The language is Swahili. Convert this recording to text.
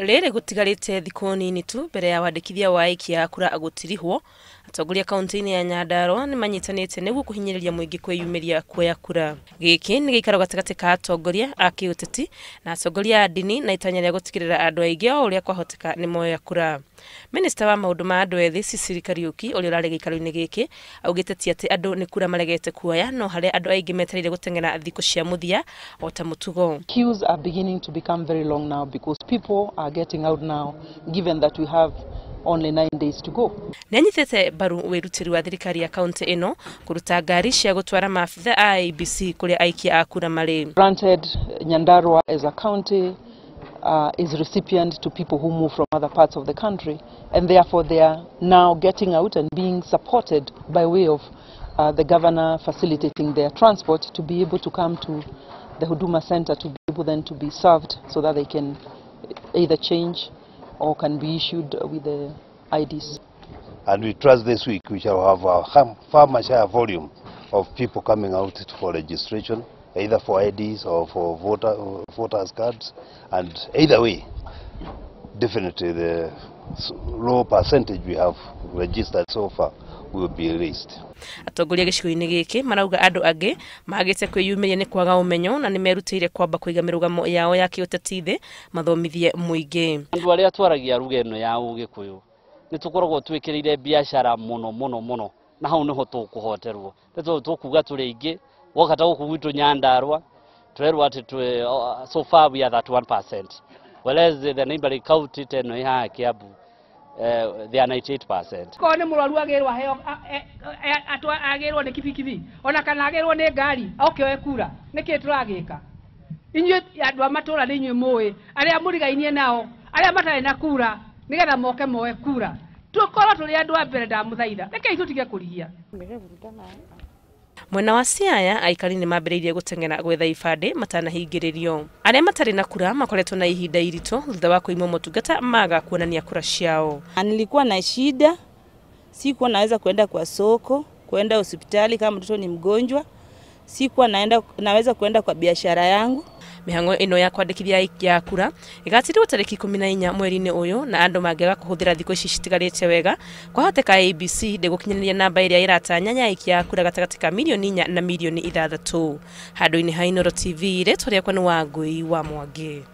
Rere gutigarite thikũ nini tu mbere ya wandĩkithia wa aikia a kura gũtirihwo, atongoria kaunti-inĩ ya Nyandarua nĩ manyitanĩte nĩguo kũhinyĩrĩria mũingĩ kwĩyumĩria kuoya kura. Gĩkĩ nĩ gĩikaro gatagatĩ ka atongoria a kĩũteti na atongoria a ndini na itanya rĩa gũtigĩrĩra andũ aingĩ o ũrĩa kwahoteka nĩ moya kura. Minista wa maũndũ ma andũ ethĩ Cecily Kariuki ũrĩa ũrarĩ gĩikaro-inĩ gĩkĩ augĩte atĩ andũ nĩ kura maregete kuoya, no harĩa andũ aingĩ metereire gũteng'era thikũ cia mũthia o ta mũtugo. Queues are beginning to become very long now because people are getting out now, given that we have only 9 days to go. Nĩ anyitĩte mbaru wĩrutĩri wa thirikari ya kaunti ĩno kũruta ngari cia gũtwara maabitha a IEBC kũrĩa aikia a kura marĩ. Granted, Nyandarua as a county is recipient to people who move from other parts of the country, and therefore they are now getting out and being supported by way of the governor facilitating their transport to be able to come to the Huduma Center to be able then to be served so that they can either change or can be issued with the IDs. And we trust this week we shall have a far much higher volume of people coming out for registration, either for IDs or for voters cards, and either way, definitely the low percentage we have registered so far will be raised. Atongoria gĩcigo-inĩ gĩkĩ marauga andũ angĩ magĩte kwĩyumĩria nĩ kwaga ũmenyo na nĩ merutĩire kwamba kũiga mĩrũgamo yao ya kĩũteti thĩ mathomithie mũingĩ. Andũ arĩa twaragia ruga ĩno ya Ũgĩkũyũ nĩ tũkoragwo twĩkĩrĩire biacara mũno na hau nĩho tũkũhoterwo. Nĩ tũkuga tũrĩ aingĩ wakata gũkũ gwitũ Nyandarua tũrerwo atĩ so far we are that 1%, whereas the neighboring county teno ĩhaha Kiambu they are 98%. Ko nĩ mũrwaru agĩrwo heo agĩrwo nĩ kibikibi ona kana agĩrwo nĩ ngari okĩoe kura nĩkĩ tũragĩka? Inyuĩ andũ a matũra nĩ inyuĩ mũĩ arĩa mũrigainie nao arĩa matarĩ na kura nĩgetha moke moe kura. Tũkorwo tũrĩ andũ a mbere ndamũthaitha rekei tũtige kũrigia. Mwena wa Siaya aikari nĩ mambĩrĩirie gũteng'era gwetha ibandĩ matanahingĩrĩrio. Arĩa matarĩ na kura makoretwo na ihinda iritũ thutha wa kũimwo motungata maga kuonania kura ciao. Nilikuwa na shida, sikuwa naweza kwenda kwa soko, kwenda hospitali kama mtoto ni mgonjwa, sikuwa naweza kwenda kwa biashara yangu. Mĩhang'o ĩno ya kwandĩkithia aikia a kura ĩgatirwo tarĩki 14 mweri-inĩ ũyũ na andũ mangĩaga kũhũthĩra thikũ ici citigarĩte wega kwahoteka IEBC ndĩgũkinyanĩria namba ĩrĩa ĩratanya ya aikia a kura gatagatĩ ka milioni 4 na milioni 6. Handũ-inĩ ha Inooro TV rĩtwa rĩakwa nĩ Wangũi wa Mwangi.